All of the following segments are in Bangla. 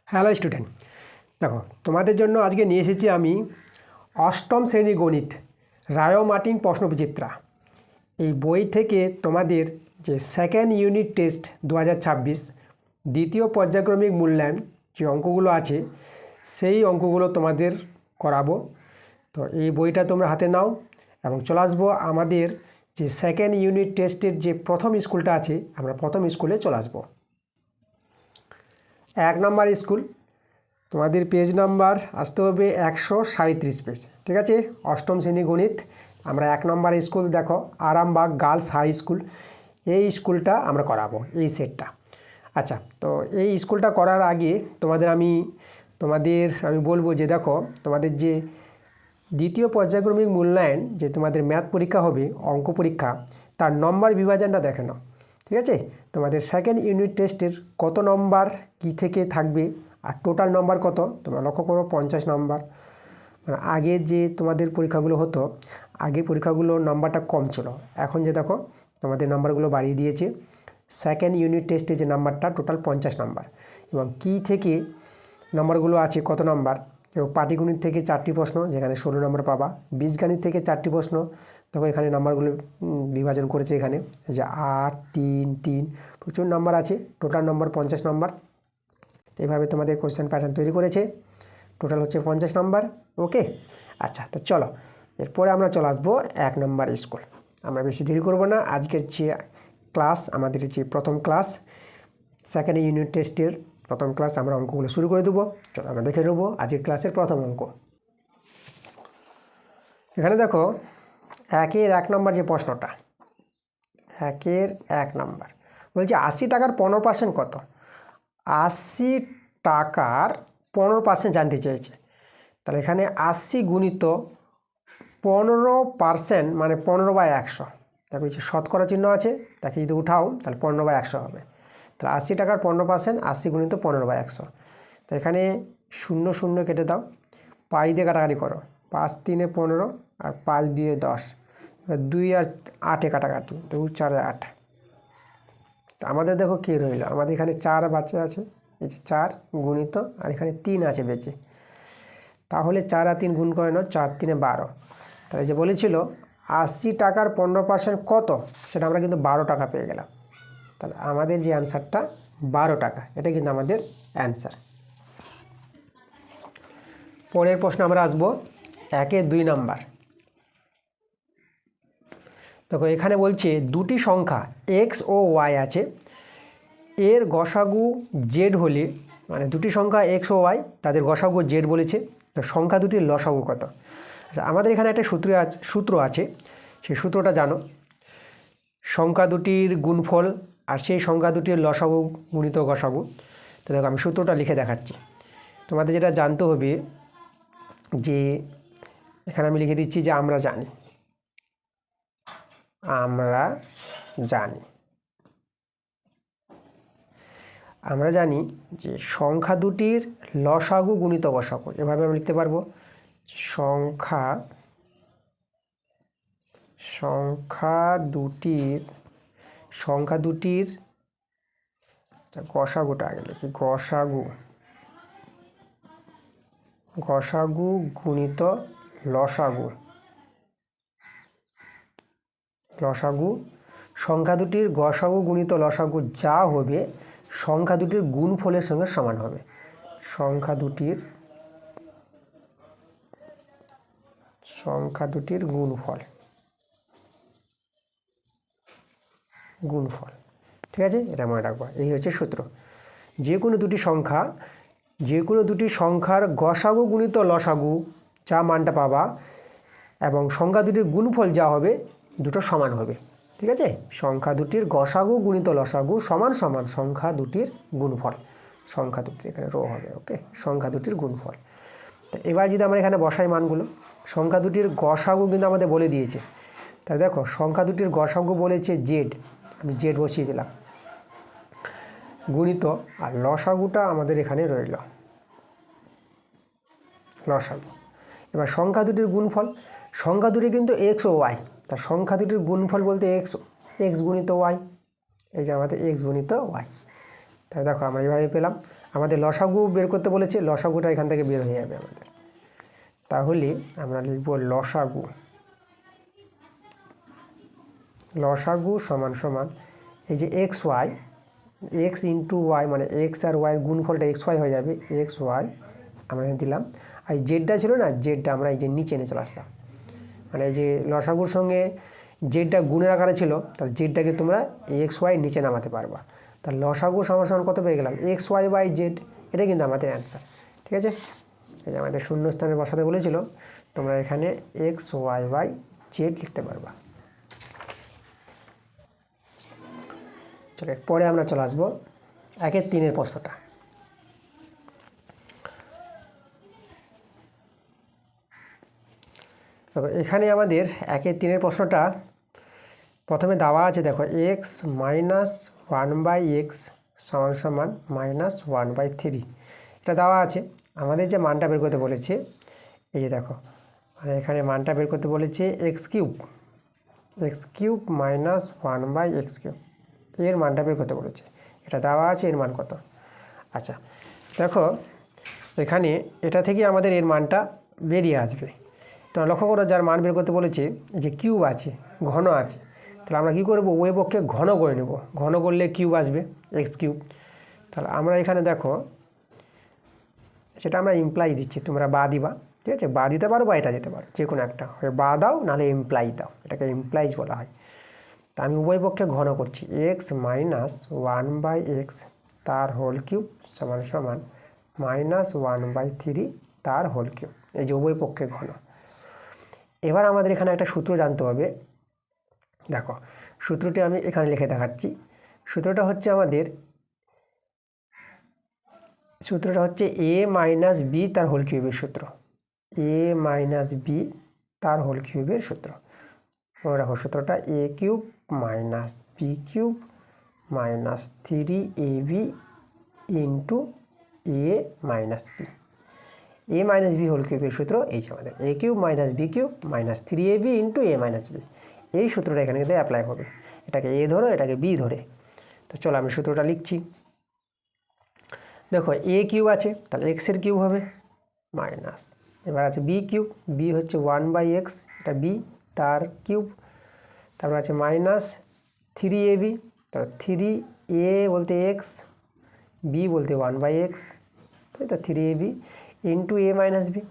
হ্যালো স্টুডেন্ট, দেখো তোমাদের জন্য আজকে নিয়ে এসেছি আমি অষ্টম শ্রেণী গণিত রায় মার্টিন প্রশ্নবিচিত্রা। এই বই থেকে তোমাদের যে সেকেন্ড ইউনিট টেস্ট 2026 দ্বিতীয় পর্যায়ক্রমিক মূল্যায়ন যে অঙ্কগুলো আছে সেই অঙ্কগুলো তোমাদের করাবো। তো এই বইটা তোমরা হাতে নাও এবং চলে আসবো আমাদের যে সেকেন্ড ইউনিট টেস্টের যে প্রথম স্কুলটা আছে, আমরা প্রথম স্কুলে চলে আসবো। 1 নম্বর স্কুল, তোমাদের পেজ নাম্বার আসতে হবে 137 পেজ, ঠিক আছে। অষ্টম শ্রেণী গণিত আমরা 1 নম্বর স্কুল, দেখো আরামবাগ গার্লস হাই স্কুল, এই স্কুলটা আমরা করাবো, এই সেটটা। আচ্ছা, তো এই স্কুলটা করার আগে আমি বলবো যে দেখো তোমাদের যে দ্বিতীয় পর্যায়ক্রমিক মূল্যায়ন যে তোমাদের ম্যাথ পরীক্ষা হবে, অঙ্ক পরীক্ষা, তার নম্বর বিভাজনটা দেখে নাও, ঠিক আছে। তোমাদের সেকেন্ড ইউনিট টেস্টের কত নম্বর কী থেকে থাকবে আর টোটাল নম্বর কত তোমরা লক্ষ্য করো, 50 নম্বর। মানে আগে যে তোমাদের পরীক্ষাগুলো হতো, আগে পরীক্ষাগুলোর নাম্বারটা কম ছিল, এখন যে দেখো তোমাদের নাম্বারগুলো বাড়িয়ে দিয়েছে। সেকেন্ড ইউনিট টেস্টে যে নাম্বারটা টোটাল 50 নাম্বার, এবং কী থেকে নাম্বারগুলো আছে কত নাম্বার, এবং পাটিগণিত থেকে 4টি প্রশ্ন যেখানে 16 নম্বর পাবা, বীজগণিত থেকে 4টি প্রশ্ন, দেখো এখানে নাম্বারগুলো বিভাজন করেছে, এখানে এই যে 8, 3, 3 প্রচুর নাম্বার আছে, টোটাল নম্বর 50 নম্বর। এইভাবে তোমাদের কোয়েশ্চেন প্যাটার্ন তৈরি করেছে, টোটাল হচ্ছে 50 নম্বর। ওকে, আচ্ছা, তো চলো এরপরে আমরা চলে আসবো 1 নম্বর স্কুল। আমরা বেশি দেরি করব না, আজকের যে ক্লাস, আমাদের যে প্রথম ক্লাস সেকেন্ড ইউনিট টেস্টের প্রথম ক্লাস, আমরা অঙ্কগুলো শুরু করে দেবো। চলো আমরা দেখে নেবো আজকের ক্লাসের প্রথম অঙ্ক। এখানে দেখো 1-এর 1 নম্বর যে প্রশ্নটা, 1-এর 1 নম্বর বলছে 80 টাকার 15% কত। 80 টাকার 15% জানতে চেয়েছে। তাহলে এখানে 80 গুণিত 15% মানে 15/100। দেখো যে শতকরা চিহ্ন আছে, তাকে যদি উঠাও তাহলে 15/100 হবে। তাহলে 80 টাকার 15%, 80 গুণিত 15/100। তো এখানে 0 0 কেটে দাও, পাই দিয়ে কাটাকাটি করো, 5 3 15 আর 5 দিয়ে 10, এবার 2 আর 8 কাটাকাটি, 2 4 8। তো আমাদের দেখো কী রইল, আমাদের এখানে 4 বাঁচে আছে, এই যে 4 গুণিত, আর এখানে 3 আছে বেঁচে। তাহলে 4 আর 3 গুণ করে নাও, 4 3 12। তাহলে যে বলেছিল 80 টাকার 15% কত, সেটা আমরা কিন্তু 12 টাকা পেয়ে গেলাম। তাহলে আমাদের যে অ্যান্সারটা 12 টাকা, এটা কিন্তু আমাদের অ্যান্সার। পরের প্রশ্ন আমরা আসবো 1-এর 2 নাম্বার। দেখো এখানে বলছে দুটি সংখ্যা x ও y আছে, এর গসাগু z হলে, মানে দুটি সংখ্যা x ও y, তাদের গসাগু z বলেছে, তো সংখ্যা দুটির লসাগু কত। আচ্ছা, আমাদের এখানে একটা সূত্র আছে, সেই সূত্রটা জানো, সংখ্যা দুটির গুণফল আর সেই সংখ্যা দুটির লসাগু গুণিত গসাগু। তো দেখো আমি সূত্রটা লিখে দেখাচ্ছি। তোমাদের যেটা জানতে হবে যে এখানে আমি লিখে দিচ্ছি যে আমরা জানি যে সংখ্যা দুটির লসাগু গুণিত গসাগু, এভাবে আমরা লিখতে পারবো। সংখ্যা দুটির গসাগুটা আগে লিখি, গসাগু গুণিত লসাগু। সংখ্যা দুটির গসাগু গুণিত লসাগু যা হবে সংখ্যা দুটির গুণফলের সঙ্গে সমান হবে। সংখ্যা দুটির গুণফল, ঠিক আছে, এটা মনে রাখবা। এই হচ্ছে সূত্র, যে কোনো দুটি সংখ্যার গসাগু গুণিত লসাগু যা মানটা পাবা এবং সংখ্যা দুটির গুণফল যা হবে দুটো সমান হবে, ঠিক আছে। সংখ্যা দুটির গসাগু গুণিত লসাগু সমান সমান সংখ্যা দুটির গুণফল, সংখ্যা দুটি এখানে রো হবে। ওকে, সংখ্যা দুটির গুণফল। তো এবার যদি আমরা এখানে বসাই মানগুলো, সংখ্যা দুটির গসাগু কিন্তু আমাদের বলে দিয়েছে। তাই দেখো সংখ্যা দুটির গসাগু বলেছে z, আমি z বসিয়ে দিলাম, গুণিত, আর লসাগুটা আমাদের এখানে রইল লসাগু। এবার সংখ্যা দুটির গুণফল, সংখ্যা দুটি কিন্তু x ও y, তার সংখ্যা দুটির গুণফল বলতে x গুণিত y, এই যে আমাদের x গুণিত y। তাহলে দেখো আমরা এইভাবে পেলাম। আমাদের লসাগু বের করতে বলেছে, লসাগুটা এখান থেকে বের হয়ে যাবে আমাদের। তাহলে আমরা লিখব লসাগু, লসাগু সমান সমান এই যে x y, x into y মানে এক্স আর ওয়াইয়ের গুণফলটা এক্স ওয়াই হয়ে যাবে, এক্স ওয়াই আমরা এখানে দিলাম। আর এই জেডটা ছিল না, জেডটা আমরা এই যে নিচে এনে চলে আসলাম, মানে এই যে লসাগুর সঙ্গে জেডটা গুণের আকারে ছিল, তার জেডটাকে তোমরা এক্স ওয়াই নিচে নামাতে পারবা। তার লসাগু সমান সমান কত পেয়ে গেলাম, এক্স ওয়াই বাই জেড, এটা কিন্তু আমাদের অ্যান্সার। ঠিক আছে, এই যে আমাদের শূন্যস্থানে বসাতে বলেছিল, তোমরা এখানে এক্স ওয়াই বাই জেড লিখতে পারবা। চলো পরে আমরা চলে আসবো 1-3 প্রশ্নটা। দেখো এখানে আমাদের 1-3 প্রশ্নটা প্রথমে দেওয়া আছে, দেখো এক্স মাইনাস 1/x সমান সমান -1/3, এটা দেওয়া আছে। আমাদের যে মানটা বের করতে বলেছে, এই যে দেখো মানে এখানে মানটা বের করতে বলেছে এক্স কিউব মাইনাস 1/x3, এর মানটা বের করতে বলেছে, এটা দেওয়া আছে, এর মান কত। আচ্ছা দেখো এখানে এটা থেকে আমাদের এর মানটা বেরিয়ে আসবে। তোমরা লক্ষ্য করো যার মান বের করতে বলেছে এই যে কিউব আছে, ঘন আছে, তাহলে আমরা কী করবো, ওই পক্ষে ঘন করে নেব, ঘন করলে কিউব আসবে, এক্স কিউব। তাহলে আমরা এখানে দেখো সেটা আমরা ইমপ্লাই দিচ্ছি, তোমরা বা দিবা, ঠিক আছে, বা দিতে পারো বা এটা দিতে পারো, যে কোনো একটা, হয় বা দাও নাহলে ইমপ্লাই দাও, এটাকে ইমপ্লাইজ বলা হয়। তা আমি উভয় পক্ষে ঘন করছি, এক্স মাইনাস 1/x তার হোল কিউব সমান সমান -1/3 তার হোল কিউব, এই যে উভয় পক্ষে ঘন। এবার আমাদের এখানে একটা সূত্র জানতে হবে। দেখো সূত্রটি আমি এখানে লিখে দেখাচ্ছি। সূত্রটা হচ্ছে আমাদের, সূত্রটা হচ্ছে a মাইনাস বি তার হোল কিউবের সূত্র, a মাইনাস বি তার হোল কিউবের সূত্র। মনে রাখো সূত্রটা a cube minus b cube minus 3ab into a minus b, a minus b whole কিউবের সূত্র এই যে আমাদের a cube minus b cube minus 3ab into a minus b. এই সূত্রটা এখানে কিন্তু অ্যাপ্লাই হবে, এটাকে a ধরো এটাকে b ধরে। তো চলো আমি সূত্রটা লিখছি। দেখো a কিউব আছে, তাহলে x এর কিউব হবে মাইনাস, এবার আছে b কিউব, b হচ্ছে 1/x, এটা b তার কিউব, তারপর আছে মাইনাস 3ab, তাহলে 3a বলতে x, b বলতে 1/x, তাই তো 3ab into a minus b,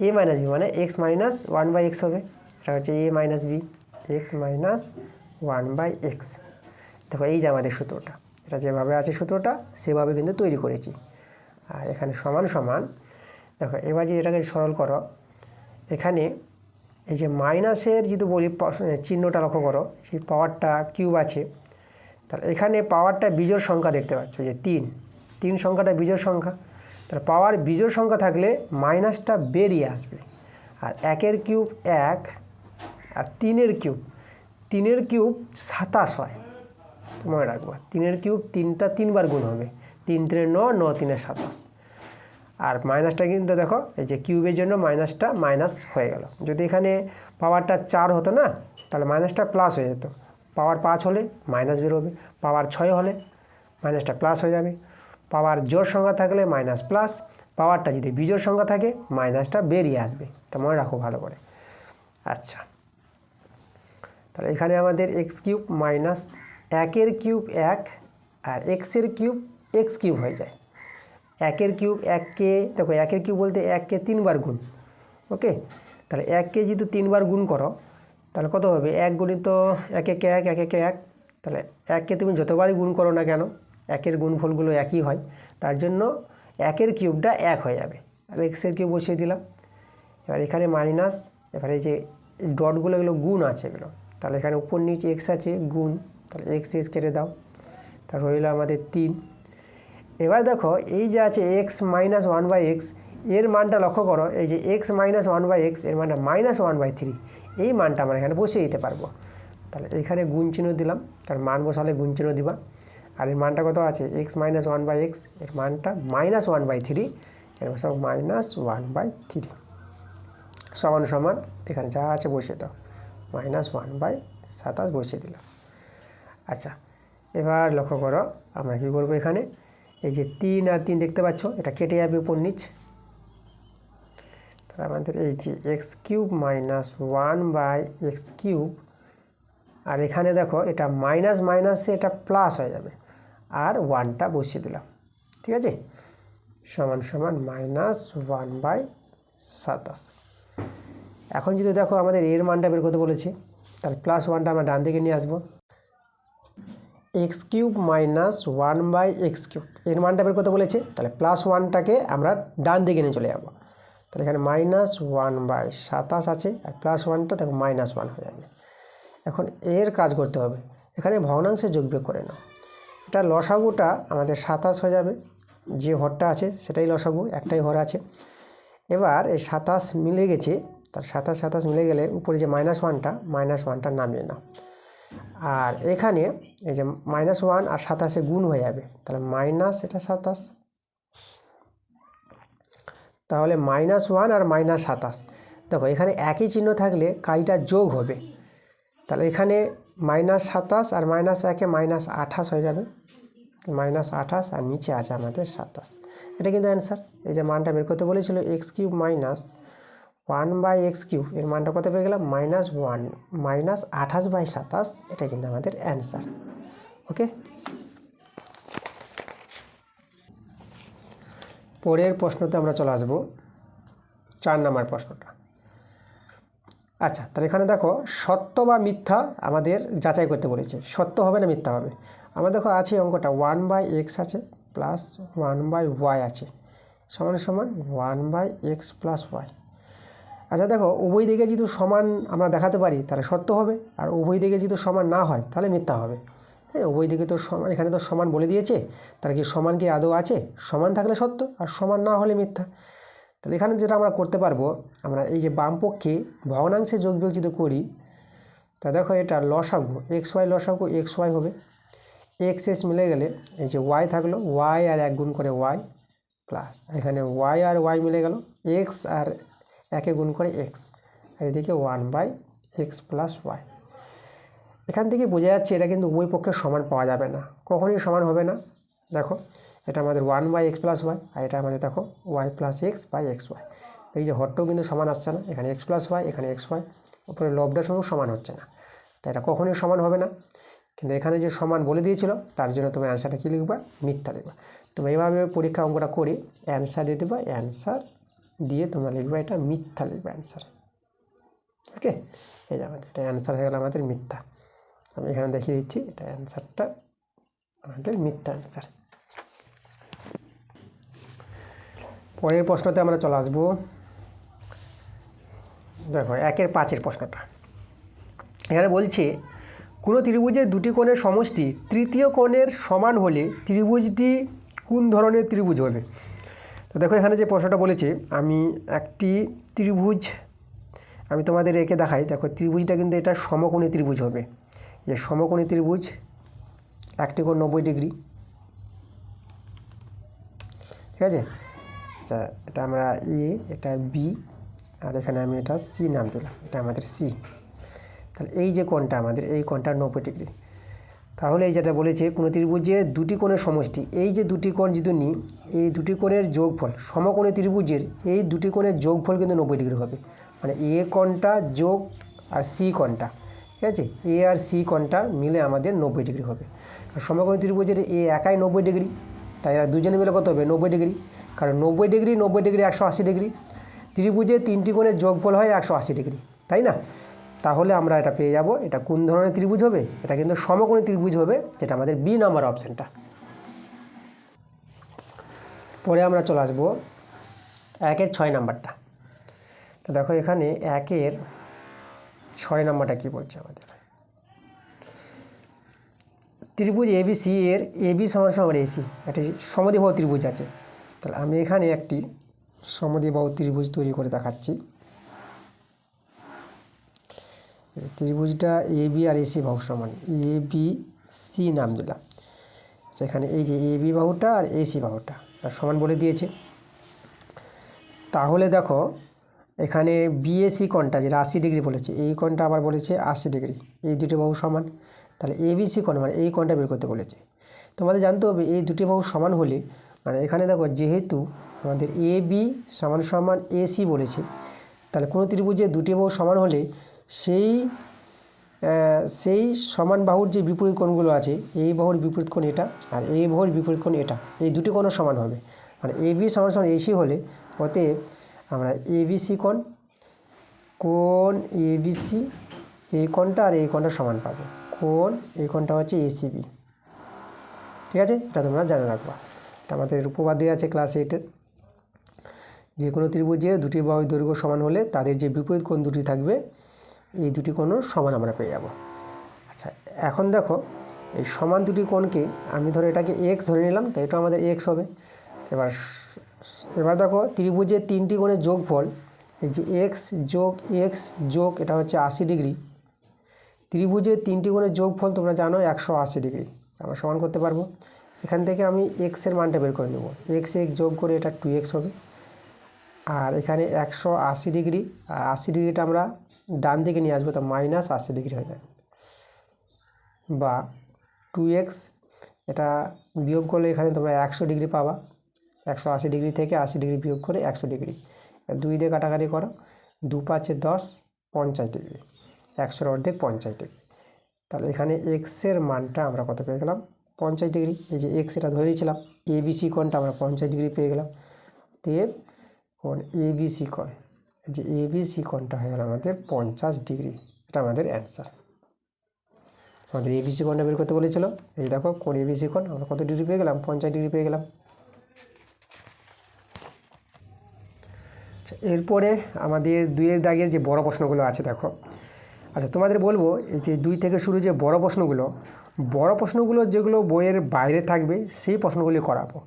a minus b মানে x মাইনাস 1/x হবে, এটা হচ্ছে a minus b, x minus 1/x। দেখো এই যে আমাদের সূত্রটা, এটা যেভাবে আছে সূত্রটা সেভাবে কিন্তু তৈরি করেছি। আর এখানে সমান সমান, দেখো এবার যে এটাকে সরল করো, এখানে এই যে মাইনাসের যদি বলি চিহ্নটা লক্ষ্য করো, সেই পাওয়ারটা কিউব আছে, তাহলে এখানে পাওয়ারটা বিজোড় সংখ্যা দেখতে পাচ্ছ যে 3 সংখ্যাটা বিজোড় সংখ্যা, তাহলে পাওয়ার বিজোড় সংখ্যা থাকলে মাইনাসটা বেরিয়ে আসবে। আর 1-এর কিউব 1, আর 3-এর কিউব 27 হয়, মনে রাখবা 3-এর কিউব 3বার গুণ হবে, 3-3 9, 9-3 27। আর মাইনাসটা কিন্তু দেখো এই যে কিউবের জন্য মাইনাসটা মাইনাস হয়ে গেল। যদি এখানে পাওয়ারটা 4 হতো না, তাহলে মাইনাসটা প্লাস হয়ে যেত, পাওয়ার 5 হলে মাইনাস বেরোবে, পাওয়ার 6 হলে মাইনাসটা প্লাস হয়ে যাবে, পাওয়ার জোড় সংখ্যা থাকলে মাইনাস প্লাস, পাওয়ারটা যদি বিজোড় সংখ্যা থাকে মাইনাসটা বেরিয়ে আসবে, এটা মনে রাখো ভালো করে। আচ্ছা তাহলে এখানে আমাদের এক্স কিউব মাইনাস 1-এর কিউব 1, আর এক্সের কিউব এক্স কিউব হয়ে যায়। 1-এর কিউব 1কে, দেখো 1-এর কিউব বলতে 1কে 3বার গুণ, ওকে, তাহলে 1কে যদি 3বার গুণ করো তাহলে কত হবে, 1 গুণিত 1 1 1 1 1 1, তাহলে 1কে তুমি যতবারই গুণ করো না কেন 1-এর গুণফলগুলো একই হয়, তার জন্য 1-এর কিউবটা 1 হয়ে যাবে। আর এক্সের কিউব বসিয়ে দিলাম, এবার এখানে মাইনাস, এবার এই যে ডটগুলো এগুলো গুণ আছে এগুলো, তাহলে এখানে উপর নিচে এক্স আছে গুণ, তাহলে এক্স কেটে দাও, তার রইল আমাদের 3। এবার দেখো এই যে আছে এক্স মাইনাস 1/x, এর মানটা লক্ষ্য করো, এই যে এক্স মাইনাস 1/x এর মানটা -1/3, এই মানটা আমরা এখানে বসিয়ে দিতে পারবো। তাহলে এখানে গুণ চিহ্ন দিলাম, তার মান বসালে গুণ চিহ্ন দিবা, আর এর মানটা কত আছে এক্স মাইনাস 1/x, এর মানটা -1/3, এর বসাও -1/3 সমান সমান এখানে যা আছে বসিয়ে দাও, -1/27 বসিয়ে দিলাম। আচ্ছা এবার লক্ষ্য করো আমরা কী করবো, এখানে এই যে 3 আর 3 দেখতে পাচ্ছ, এটা কেটে যাবে উপর নিচ। তাহলে আমাদের এই যে এক্স কিউব মাইনাস 1/x³ আর এখানে দেখো এটা মাইনাস মাইনাসে এটা প্লাস হয়ে যাবে, আর 1টা বসিয়ে দিলাম, ঠিক আছে, সমান সমান -1/27। এখন যদি দেখো আমাদের এর মানটা বের করতে বলেছে, তাহলে +1টা আমরা ডান দিকে নিয়ে আসবো। x³ মাইনাস 1/x³ এর মানটা বের করতে বলেছে, তাহলে +1টাকে আমরা ডান দিকে নিয়ে চলে যাবো। তাহলে এখানে -1/27 আছে, আর +1টা দেখো -1 হয়ে যাবে। এখন এর কাজ করতে হবে, এখানে ভগ্নাংশে যোগবিয়োগ করে নাও। এটা লসাগুটা আমাদের 27 হয়ে যাবে, যে হরটা আছে সেটাই লসাগু, একটাই হর আছে। এবার এই 27 মিলে গেছে, তার 27 মিলে গেলে উপরে যে -1টা নামিয়ে নাও। আর এখানে এই যে -1 আর 27 গুণ হয়ে যাবে, তাহলে এটা 27, তাহলে -1 আর -27। দেখো এখানে একই চিহ্ন থাকলে কাজটা যোগ হবে, তাহলে এখানে -27 আর -1-এ -28 হয়ে যাবে, -28 আর নিচে আছে আমাদের 27। এটা কিন্তু অ্যান্সার। এই যে মানটা বের করতে বলেছিল x³ মাইনাস 1/x³ এর মানটা কত পেয়ে গেলাম -28/27, এটা কিন্তু আমাদের অ্যান্সার। ওকে, পরের প্রশ্নতে আমরা চলে আসবো 4 নম্বর প্রশ্নটা। আচ্ছা, তাহলে এখানে দেখো সত্য বা মিথ্যা আমাদের যাচাই করতে বলেছে, সত্য হবে না মিথ্যা হবে। আমার দেখো আছে অঙ্কটা 1/x আছে প্লাস 1/y আছে সমান সমান 1/x + y। আচ্ছা দেখো উভয় দিকে যদি সমান আমরা দেখাতে পারি তাহলে সত্য হবে, আর উভয় দিকে যদি সমান না হয় তাহলে মিথ্যা হবে। হ্যাঁ, উভয় দিকে তো এখানে তো সমান বলে দিয়েছে, তাহলে কি সমান কি আদৌ আছে? সমান থাকলে সত্য, আর সমান না হলে মিথ্যা। তাহলে এখানে যেটা আমরা করতে পারবো, আমরা এই যে বাম পক্ষে ভগ্নাংশে যোগবিয়োগ যদি করি, তা দেখো এটা লসাগু xy, লসাগু xy হবে। x মিলে গেলে এই যে y থাকলো, y আর 1 গুণ করে y প্লাস এখানে y আর y মিলে গেল, x আর 1-এ গুণ করে x, আর এদিকে 1/x + y। এখান থেকে বোঝা যাচ্ছে এটা কিন্তু উভয় পক্ষে সমান পাওয়া যাবে না, কখনই সমান হবে না। দেখো এটা আমাদের 1/x + y, আর এটা আমাদের দেখো y + x/xy। এই যে হরটাও কিন্তু সমান আসছে না, এখানে x + y, এখানে xy, উপরে লবটার সঙ্গে সমান হচ্ছে না, তাই এটা কখনোই সমান হবে না। কিন্তু এখানে যে সমান বলে দিয়েছিল তার জন্য তোমার অ্যান্সারটা কী লিখবা? মিথ্যা লিখবা। তোমরা এইভাবে পরীক্ষা অঙ্কটা করে অ্যান্সার দিয়ে দেবা, অ্যান্সার দিয়ে তোমরা লিখবা এটা মিথ্যা লিখবা অ্যান্সার। ওকে, এই যে আমাদের এটা অ্যান্সার হয়ে গেল আমাদের মিথ্যা। আমি এখানে দেখিয়ে দিচ্ছি, এটা অ্যান্সারটা আমাদের মিথ্যা অ্যান্সার। পরের প্রশ্নতে আমরা চলে আসবো। দেখো 1-এর 5-এর প্রশ্নটা। এখানে বলছে কোনো ত্রিভুজের দুটি কোণের সমষ্টি তৃতীয় কোণের সমান হলে ত্রিভুজটি কোন ধরনের ত্রিভুজ হবে? তো দেখো এখানে যে প্রশ্নটা বলেছে, আমি একটি ত্রিভুজ আমি তোমাদের এঁকে দেখাই। দেখো ত্রিভুজটা কিন্তু এটা সমকোণী ত্রিভুজ হবে। যে সমকোণী ত্রিভুজ, একটি কোণ 90 ডিগ্রি, ঠিক আছে। আচ্ছা, এটা আমরা এ, এটা বি, আর এখানে আমি এটা সি নাম দিলাম, এটা আমাদের সি। তাহলে এই যে কোণটা আমাদের, এই কোণটা 90 ডিগ্রি। তাহলে এই যেটা বলেছে কোনো ত্রিভুজের দুটি কোণের সমষ্টি, এই যে দুটি কোণ যদি নিই, এই দুটি কোণের যোগফল, সমকোণী ত্রিভুজের এই দুটি কোণের যোগফল কিন্তু 90 ডিগ্রি হবে। মানে এ কোণটা যোগ আর সি কোণটা, ঠিক আছে, এ আর সি কোণটা মিলে আমাদের 90 ডিগ্রি হবে। আর সমকোণী ত্রিভুজের এ একাই 90 ডিগ্রি, তাই এরা দুজনে মিলে কত হবে? 90 ডিগ্রি। কারণ 90 ডিগ্রি 180 ডিগ্রি, ত্রিভুজের তিনটি কোণের যোগফল হয় 180 ডিগ্রি, তাই না? তাহলে আমরা এটা পেয়ে যাব, এটা কোন ধরনের ত্রিভুজ হবে? এটা কিন্তু সমকোণী ত্রিভুজ হবে, যেটা আমাদের বি নাম্বার অপশানটা। পরে আমরা চলে আসবো 1-এর 6 নাম্বারটা। তো দেখো এখানে 1-এর 6 নাম্বারটা কী বলছে আমাদের, ত্রিভুজ ABC এর AB = AC, একটি সমদ্বিবাহু ত্রিভুজ আছে। তাহলে আমি এখানে একটি সমদ্বিবাহু ত্রিভুজ তৈরি করে দেখাচ্ছি। ত্রিভুজটা AB আর AC বাহু সমান, ABC নাম দিলাম। সেখানে এই যে AB বাহুটা আর AC বাহুটা সমান বলে দিয়েছে। তাহলে দেখো এখানে BAC কোণটা যেটা 80 ডিগ্রি বলেছে, এই কোণটা আবার বলেছে 80 ডিগ্রি, এই দুটি বাহু সমান। তাহলে ABC কোণ মানে এই কোণটা বের করতে বলেছে। তোমাদের জানতে হবে এই দুটি বাহু সমান হলে, মানে এখানে দেখো যেহেতু আমাদের এ বি সমান সমান এসি বলেছে, তাহলে কোনো ত্রিভুজের দুটি বাহু সমান হলে সেই সেই সমান বাহুর যে বিপরীত কোণগুলো আছে, এই বাহুর বিপরীত কোণ এটা আর এই বাহুর বিপরীত কোণ এটা, এই দুটি কোণও সমান হবে। মানে এ বি সমান সমান এসি হলে অতএব আমরা এবিসি কোণ এবিসি এই কোণটা আর এই কোণটা সমান পাবো। কোণ এই কোণটা হচ্ছে এসিবি। ঠিক আছে, এটা তোমরা জানে রাখবা। এটা আমাদের উপপাদ্য আছে ক্লাস 8-এর। যে কোনো ত্রিভুজের দুটি বাহুর দৈর্ঘ্য সমান হলে তাদের যে বিপরীত কোণ দুটি থাকবে, এই দুটি কোণও সমান আমরা পেয়ে যাব। আচ্ছা, এখন দেখো এই সমান দুটি কোণকে আমি ধরো এটাকে এক্স ধরে নিলাম, তো এটা আমাদের এক্স হবে। এবার দেখো ত্রিভুজের তিনটি কোণের যোগফল, এই যে এক্স যোগ এটা হচ্ছে 80 ডিগ্রি। ত্রিভুজের তিনটি কোণের যোগফল তোমরা জানো 180 ডিগ্রি, আমরা সমান করতে পারবো। এখান থেকে আমি এক্সের মানটা বের করে নেব। এক্স যোগ করে এটা 2x হবে। আর এখানে 180 ডিগ্রি, আর 80 ডিগ্রিটা আমরা ডান দিকে নিয়ে আসবো, তো -80 ডিগ্রি হয়ে যাবে। বা 2x, এটা বিয়োগ করলে এখানে তোমরা 100 ডিগ্রি পাবা। 180 ডিগ্রি থেকে 80 ডিগ্রি বিয়োগ করে 100 ডিগ্রি, 2 দিয়ে কাটাকাটি করো, 2 5 10, 50 ডিগ্রি, 100-এর অর্ধেক 50 ডিগ্রি। তাহলে এখানে এক্সের মানটা আমরা কত পেয়ে গেলাম? 50 ডিগ্রি। এই যে এক্স এটা ধরে নিয়েছিলাম, এবিসি কোণটা আমরা 50 ডিগ্রি পেয়ে গেলাম। দেব কোণ এবিসি কোণ, এই যে এবিসি কোণটা হয়ে গেল আমাদের 50 ডিগ্রি। এটা আমাদের অ্যান্সার। আমাদের এবিসি কোণটা বের করতে বলেছিল। এই দেখো কোণ এবিসি কোণ আমরা কত ডিগ্রি পেয়ে গেলাম? 50 ডিগ্রি পেয়ে গেলাম। আচ্ছা, এরপরে আমাদের 2-এর দাগের যে বড় প্রশ্নগুলো আছে দেখো। আচ্ছা, তোমাদের বলবো এই যে 2 থেকে শুরু যে বড় প্রশ্নগুলো যেগুলো বইয়ের বাইরে থাকবে সেই প্রশ্নগুলি করাবো।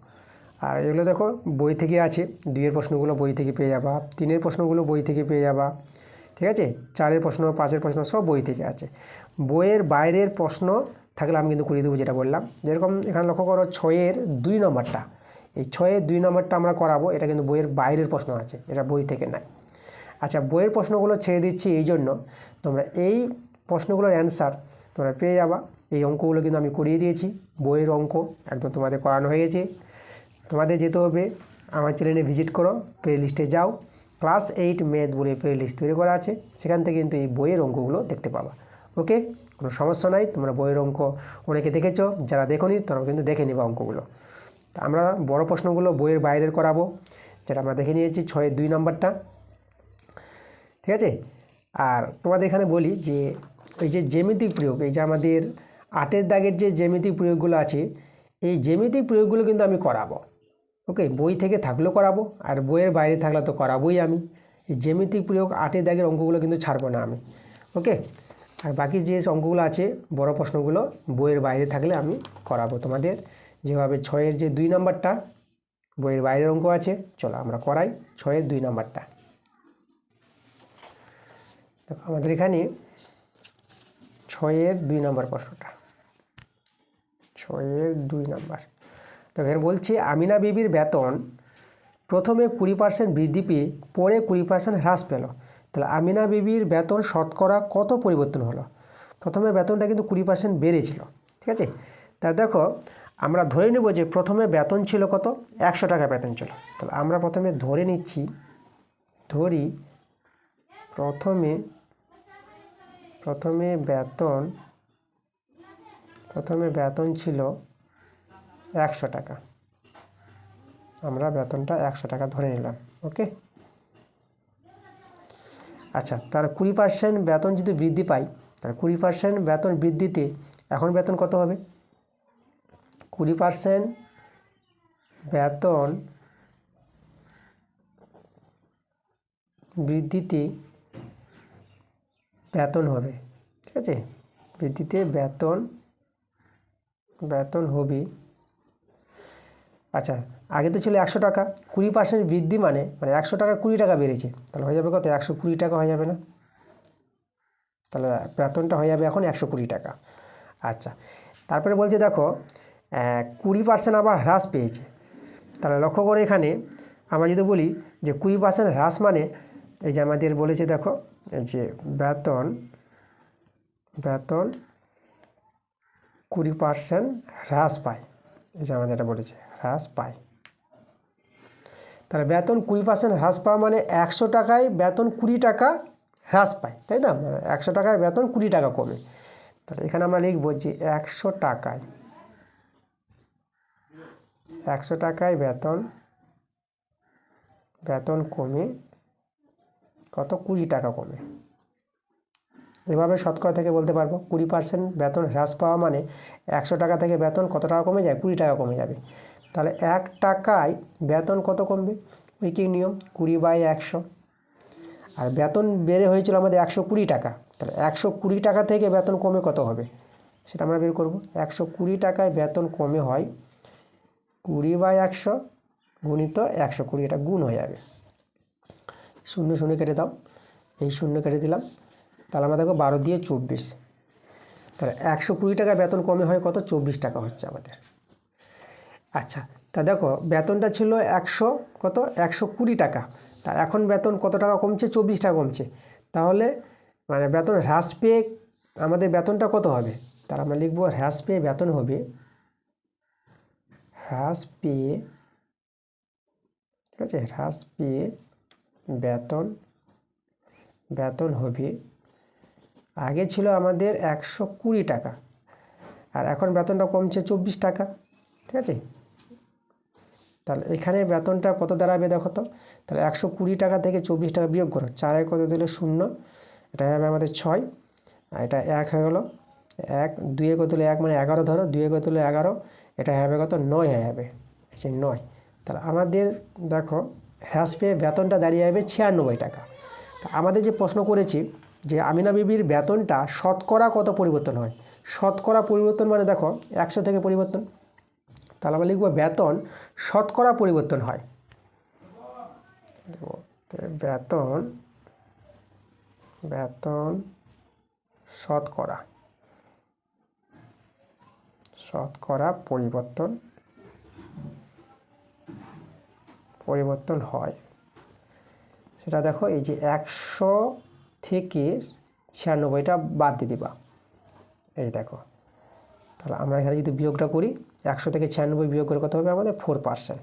আর এগুলো দেখো বই থেকে আছে, 2-এর প্রশ্নগুলো বই থেকে পেয়ে যাবা, 3-এর প্রশ্নগুলো বই থেকে পেয়ে যাবা। ঠিক আছে, 4-এর প্রশ্ন 5-এর প্রশ্ন সব বই থেকে আছে। বইয়ের বাইরের প্রশ্ন থাকলে আমি কিন্তু করিয়ে দেবো, যেটা বললাম। যেরকম এখানে লক্ষ্য করো 6-এর 2 নম্বরটা, এই 6-এর 2 নম্বরটা আমরা করাবো। এটা কিন্তু বইয়ের বাইরের প্রশ্ন আছে, এটা বই থেকে নাই। আচ্ছা, বইয়ের প্রশ্নগুলো ছেড়ে দিচ্ছি এই জন্য তোমরা এই প্রশ্নগুলোর অ্যান্সার তোমরা পেয়ে যাবা। এই অঙ্কগুলো কিন্তু আমি করিয়ে দিয়েছি, বইয়ের অঙ্ক একদম তোমাদের করানো হয়ে গেছে। তোমাদের যেতে হবে আমার চ্যানেলে ভিজিট করো, প্লে লিস্টে যাও, ক্লাস 8 ম্যাথ বলে প্লে লিস্ট তৈরি করা আছে, সেখান থেকে কিন্তু এই বইয়ের অঙ্কগুলো দেখতে পাবা। ওকে, কোনো সমস্যা নাই। তোমরা বইয়ের অঙ্ক অনেকে দেখেছো, যারা দেখোনি তোমরা কিন্তু দেখে নিবা অঙ্কগুলো। তা আমরা বড় প্রশ্নগুলো বইয়ের বাইরের করাবো, যেটা আমরা দেখে নিয়েছি 6-এর 2 নম্বরটা। ঠিক আছে, আর তোমাদের এখানে বলি যে এই যে জ্যামিতিক প্রয়োগ, এই যে আমাদের 8-এর দাগের যে জ্যামিতিক প্রয়োগগুলো আছে, এই জ্যামিতিক প্রয়োগগুলো কিন্তু আমি করাবো। ওকে, বই থেকে থাকলেও করাবো, আর বইয়ের বাইরে থাকলে তো করাবোই আমি। এই জ্যামিতিক প্রয়োগ 8-এর দাগের অঙ্কগুলো কিন্তু ছাড়বো না আমি। ওকে, আর বাকি যে অঙ্কগুলো আছে বড় প্রশ্নগুলো বইয়ের বাইরে থাকলে আমি করাবো তোমাদের। যেভাবে 6-এর যে 2 নম্বরটা বইয়ের বাইরের অঙ্ক আছে, চলো আমরা করাই 6-এর 2 নম্বরটা। আমাদের এখানে 6-এর 2 নম্বর প্রশ্নটা, 6-এর 2 নম্বর। তো এখানে বলছে আমিনা বিবির বেতন প্রথমে 20% বৃদ্ধি পেয়ে পরে 20% হ্রাস পেল। তাহলে আমিনা বিবির বেতন শতকরা কত পরিবর্তন হলো? প্রথমে বেতনটা কিন্তু 20% বেড়েছিল। ঠিক আছে, তা দেখো আমরা ধরে নেব যে প্রথমে বেতন ছিল কত? 100 টাকা বেতন ছিল। তাহলে আমরা প্রথমে ধরে নিচ্ছি, প্রথমে বেতন ছিল 100 টাকা। আমরা বেতনটা 100 টাকা ধরে নিলাম। ওকে, আচ্ছা, তার 20% বেতন যদি বৃদ্ধি পাই, তাহলে 20% বেতন বৃদ্ধিতে এখন বেতন কত হবে? 20% বেতন বৃদ্ধিতে বেতন হবে। ঠিক আছে, বৃদ্ধিতে বেতন হবে। আচ্ছা, আগে তো ছিল 100 টাকা, 20% বৃদ্ধি মানে 100 টাকা 20 টাকা বেড়েছে, তাহলে হয়ে যাবে কত? 120 টাকা হয়ে যাবে না? তাহলে বেতনটা হয়ে যাবে এখন 120 টাকা। আচ্ছা, তারপরে বলছে দেখো 20% আবার হ্রাস পেয়েছে। তাহলে লক্ষ্য করে এখানে আমরা যদি বলি যে 20% হ্রাস মানে এই যে আমাদের বলেছে দেখো এই যে বেতন 20% হ্রাস পায়। এই যে আমাদের এটা বলেছে হ্রাস পায়। তাহলে বেতন 20% হ্রাস পাওয়া মানে 100 টাকায় বেতন 20 টাকা হ্রাস পায়, তাই না? 100 টাকায় বেতন 20 টাকা কমে। তাহলে এখানে আমরা লিখব যে 100 টাকায় বেতন কমে কত? 20 টাকা কমে। এভাবে শতকরা থেকে বলতে পারবো 20% বেতন হ্রাস পাওয়া মানে 100 টাকা থেকে বেতন কত টাকা কমে যায়? 20 টাকা কমে যাবে। তাহলে 1 টাকায় বেতন কত কমবে? উইকিং নিয়ম 20/100। আর বেতন বেড়ে হয়েছিল আমাদের 120 টাকা। তাহলে 120 টাকা থেকে বেতন কমে কত হবে সেটা আমরা বের করব। 120 টাকায় বেতন কমে হয় 20/100 গুণিত 120, এটা গুণ হয়ে যাবে। 0 কেটে দাও, এই 0 কেটে দিলাম। তাহলে আমরা দেখো 12 দিয়ে 24। তাহলে 120 টাকা বেতন কমে হয় কত? 24 টাকা হচ্ছে আমাদের। আচ্ছা, তা দেখো বেতনটা ছিল 120 টাকা। তা এখন বেতন কত টাকা কমছে? 24 টাকা কমছে। তাহলে মানে বেতন হ্রাস পেয়ে আমাদের বেতনটা কত হবে? তাহলে আমরা লিখব হ্রাস পেয়ে বেতন হবে, ঠিক আছে, হ্রাস পেয়ে বেতন হবে, আগে ছিল আমাদের 120 টাকা আর এখন বেতনটা কমছে 24 টাকা, ঠিক আছে। তাহলে এখানে বেতনটা কত দাঁড়াবে দেখো তো। তাহলে 120 টাকা থেকে 24 টাকা বিয়োগ করো, 4 কত দিলে 0, এটা হবে আমাদের 6, আর এটা 1 হয়ে গেলো 1, 2 কত দিলে 1 মানে 11 ধরো, 2 কত দিলে 11, এটা হবে কত? 9 হয়ে যাবে, এই যে 9। তাহলে আমাদের দেখো হ্রাস পেয়ে বেতনটা দাঁড়িয়ে যাবে 96 টাকা। তা আমাদের যে প্রশ্ন করেছি যে আমিনা বিবির বেতনটা শতকরা কত পরিবর্তন হয়? শতকরা পরিবর্তন মানে দেখো 100 থেকে পরিবর্তন। তাহলে আমরা লিখব বেতন শতকরা পরিবর্তন হয়, বেতন শতকরা পরিবর্তন হয়। সেটা দেখো এই যে 100 থেকে 96টা বাদ দিয়ে দিবা, এই দেখো। তাহলে আমরা এখানে যদি বিয়োগটা করি 100 থেকে 96 বিয়োগ করে কত হবে আমাদের? 4%।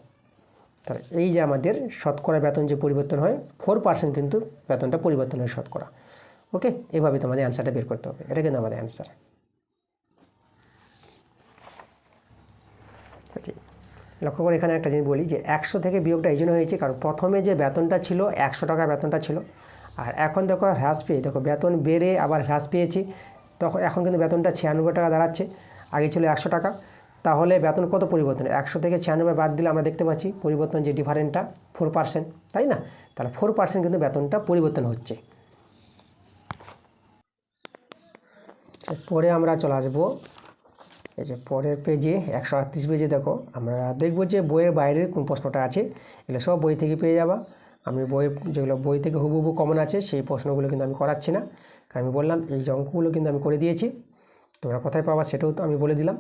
তাহলে এই যে আমাদের শতকরা বেতন যে পরিবর্তন হয় 4% কিন্তু বেতনটা পরিবর্তন হয় শতকরা। ওকে, এভাবে তোমাদের অ্যান্সারটা বের করতে হবে। এটা কিন্তু আমাদের অ্যান্সার। লক্ষ্য করে এখানে একটা জিনিস বলি যে 100 থেকে বিয়োগটা এই জন্য হয়েছে কারণ প্রথমে যে বেতনটা ছিল 100 টাকা বেতনটা ছিল, আর এখন দেখো হ্রাস পেয়ে দেখো বেতন বেড়ে আবার হ্রাস পেয়েছি, তখন এখন কিন্তু বেতনটা 96 টাকা দাঁড়াচ্ছে, আগে ছিল 100 টাকা। তাহলে বেতন কত পরিবর্তন? 100 থেকে 96 বাদ দিলে আমরা দেখতে পাচ্ছি পরিবর্তন যে ডিফারেন্টটা 4%, তাই না? তাহলে 4% কিন্তু বেতনটা পরিবর্তন হচ্ছে। পরে আমরা চলে আসবো এই যে পরের পেজে 138 পেজে দেখো আমরা দেখব যে বইয়ের বাইরের কোন প্রশ্নটা আছে। এগুলো সব বই থেকে পেয়ে যাবা। আমি যেগুলো বই থেকে হুবহু কমন আছে সেই প্রশ্নগুলো কিন্তু আমি করাচ্ছি না, কারণ আমি বললাম এই যে অঙ্কগুলো কিন্তু আমি করে দিয়েছি, তোমরা কোথায় পাবা সেটাও তো আমি বলে দিলাম।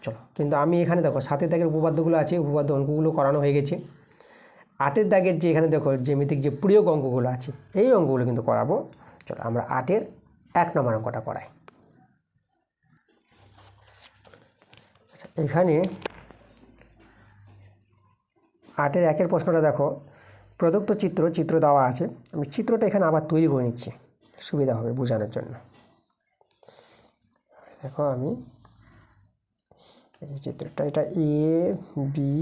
চলো, কিন্তু আমি এখানে দেখো 7 দাগের উপপাদ্যগুলো আছে, উপপাদ্য অঙ্কগুলো করানো হয়ে গেছে। 8 দাগের যে এখানে দেখো জ্যামিতিক যে প্রয়োগ অঙ্কগুলো আছে এই অঙ্কগুলো কিন্তু করাবো। চলো আমরা 8-এর 1 নম্বর অঙ্কটা করাই। এখানে 8-এর 1-এর প্রশ্নটা দেখো, প্রদত্ত চিত্র দেওয়া আছে। আমি চিত্রটা এখানে আবার তৈরি করে নিচ্ছি, সুবিধা হবে বোঝানোর জন্য। দেখো আমি এই চিত্রটা, এটা এ বি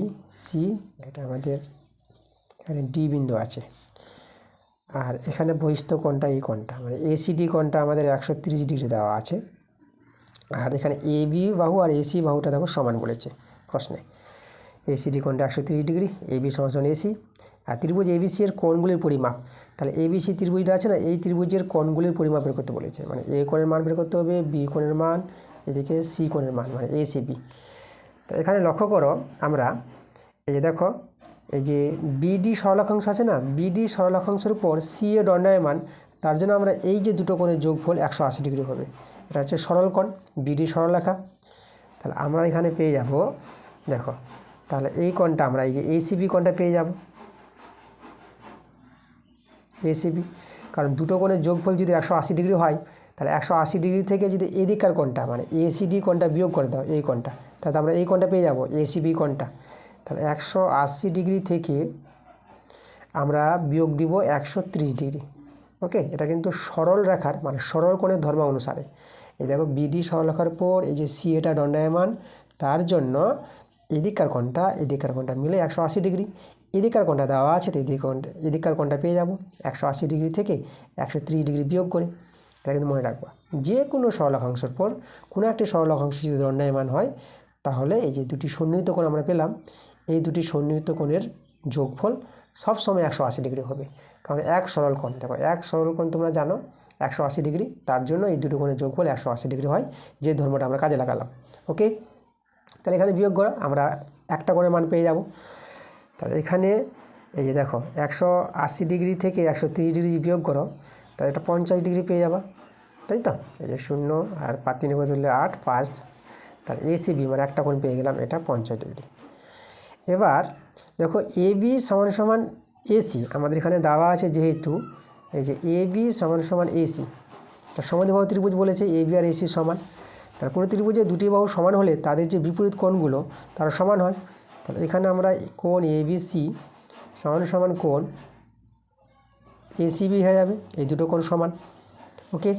সি, এটা আমাদের এখানে ডি বিন্দু আছে, আর এখানে বহিস্থ কোণটা এই কোণটা মানে এসিডি কোণটা আমাদের 130 ডিগ্রি দেওয়া আছে, আর এখানে এ বি বাহু আর এসি বাহুটা দেখো সমান বলেছে প্রশ্নে। এসিডি কোণটা 130 ডিগ্রি, এবি সমান এসি, আর ত্রিভুজ এবিসি এর কোণগুলির পরিমাপ। তাহলে এবিসি ত্রিভুজটা আছে না, এই ত্রিভুজের কোণগুলির পরিমাপ বের করতে বলেছে, মানে এ কোণের মান বের করতে হবে, বি কোণের মান, এদিকে সি কোণের মান মানে এসিবি। তো এখানে লক্ষ্য করো আমরা এই যে দেখো এই যে বিডি সরলরেখাংশ আছে না, বিডি সরলরেখাংশের উপর সি এ দণ্ডায়মান, তার জন্য আমরা এই যে দুটো কোণের যোগফল 180 ডিগ্রি হবে। এটা হচ্ছে সরল কোণ, বিডি সরলরেখা। তাহলে আমরা এখানে পেয়ে যাব দেখো, তাহলে এই কোণটা আমরা এই যে এসিবি কোণটা পেয়ে যাব, এসিবি, কারণ দুটো কোণের যোগফল যদি 180 ডিগ্রি হয় তাহলে 180 ডিগ্রি থেকে যদি এদিকার কোণটা মানে এসিডি কোণটা বিয়োগ করে দাও এই কোণটা, তাহলে আমরা এই কোণটা পেয়ে যাব এসিবি কোণটা। তাহলে 180 ডিগ্রি থেকে আমরা বিয়োগ দিব 130 ডিগ্রি। ওকে, এটা কিন্তু সরল রেখার মানে সরল কোণের ধর্ম অনুসারে। এই দেখো বিডি সরলরেখার পর এই যে সি এটা দণ্ডায়মান, তার জন্য এদিকার কোণটা মিলে 180 ডিগ্রি। এদিকার কোণটা দেওয়া আছে, তো এদিকার কোণটা পেয়ে যাব 180 ডিগ্রি থেকে 130 ডিগ্রি বিয়োগ করে। এটা কিন্তু মনে রাখবা, যে কোনো সরলরেখাংশের পর কোনো একটি সরলরেখাংশ যদি দণ্ডায়মান হয় তাহলে এই যে দুটি সন্নিহিত কোণ আমরা পেলাম, এই দুটি সন্নিহিত কোণের যোগফল সবসময় 180 ডিগ্রি হবে। কারণ এক সরল কোণ, দেখো এক সরল কোণ তোমরা জানো 180 ডিগ্রি, তার জন্য এই দুটো কোণের যোগফল 180 ডিগ্রি হয়, যে ধর্মটা আমরা কাজে লাগালাম। ওকে, তাহলে এখানে বিয়োগ করা আমরা একটা কোণের মান পেয়ে যাব। তাহলে এখানে এই যে দেখো 180 ডিগ্রি থেকে 130 ডিগ্রি বিয়োগ করো, তাহলে এটা 50 ডিগ্রি পেয়ে যাবা, তাই তো? এই যে 0 আর 5 করে তুললে 8 5, তাহলে এসিবি মানে একটা কোণ পেয়ে গেলাম, এটা 50 ডিগ্রি। এবার দেখো এবি সমান সমান এসি আমাদের এখানে দেওয়া আছে, যেহেতু এই যে এবি সমান সমান এসি, তার সমদ্বিবাহু ত্রিভুজ বলেছে এবি আর এসি সমান। তার কোনো ত্রিভুজে দুটি বাহু সমান হলে তাদের যে বিপরীত কোণগুলো তারা সমান হয়। তাহলে এখানে আমরা কোণ এবিসি সমান সমান কোণ এসিবি হয়ে যাবে, এই দুটো কোণ সমান। ওকে,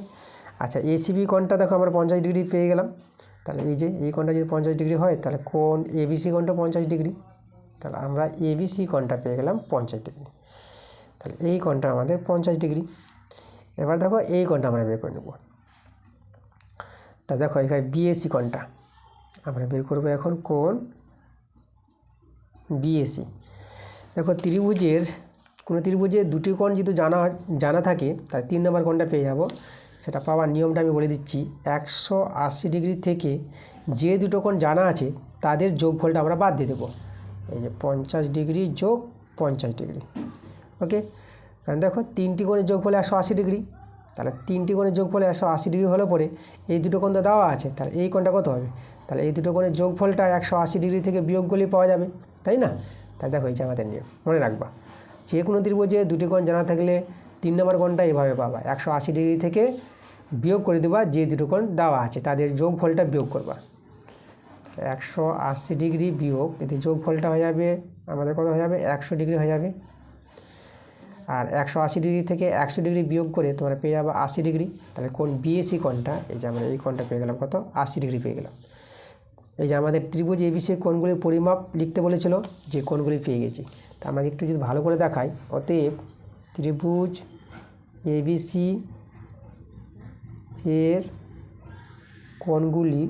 আচ্ছা এসিবি কোণটা দেখো আমরা 50 ডিগ্রি পেয়ে গেলাম। তাহলে এই যে এই কোণটা যদি 50 ডিগ্রি হয় তাহলে কোণ এবিসি কোণটা 50 ডিগ্রি, তাহলে আমরা এবিসি কোণটা পেয়ে গেলাম 50 ডিগ্রি। তাহলে এই কোণটা আমাদের 50 ডিগ্রি। এবার দেখো এই কোণটা আমরা বের করে নেব। তা দেখো এখানে বিএসি কোণটা আমরা বের করবো এখন, কোণ বিএসি। দেখো কোনো ত্রিভুজের দুটি কোণ যদি জানা থাকে তাহলে 3 নম্বর কোণটা পেয়ে যাব। সেটা পাওয়ার নিয়মটা আমি বলে দিচ্ছি, 180 ডিগ্রি থেকে যে দুটো কোণ জানা আছে তাদের যোগফলটা আমরা বাদ দিয়ে দেবো। এই যে 50 ডিগ্রি যোগ 50 ডিগ্রি। ওকে, কারণ দেখো তিনটি কোণের যোগফল 180 ডিগ্রি, তাহলে তিনটি কোণের যোগফল 180 ডিগ্রি হলে পরে এই দুটো কোণ তো দেওয়া আছে, তাহলে এই কোণটা কত হবে? তাহলে এই দুটো কোণের যোগফলটা 180 ডিগ্রি থেকে বিয়োগ করলেই পাওয়া যাবে, তাই না? তাই দেখো এই যে আমাদের নিয়ম, মনে রাখবা যে কোনো ত্রিভুজে দুটি কোণ জানা থাকলে 3 নম্বর কোণটা এভাবে পাবা, 180 ডিগ্রি থেকে বিয়োগ করে দেবা, যে দুটো কোণ দেওয়া আছে তাদের যোগফলটা বিয়োগ করবা। 180 ডিগ্রি বিয়োগ এতে যোগফলটা হয়ে যাবে আমাদের কত হয়ে যাবে? 100 ডিগ্রি হয়ে যাবে। আর 180 ডিগ্রি থেকে 100 ডিগ্রি বিয়োগ করে তোমরা পেয়ে যাবে 80 ডিগ্রি। তাহলে কোণ বিএসি কোণটা, এই যে আমরা এই কোণটা পেয়ে গেলাম কত? 80 ডিগ্রি পেয়ে গেলাম। এই যে আমাদের ত্রিভুজ এবিসি কোণগুলির পরিমাপ লিখতে বলেছিল, যে কোণগুলি পেয়ে গেছি। তা আমরা একটু যদি ভালো করে দেখাই, অতএব ত্রিভুজ এবিসি এর কোণগুলির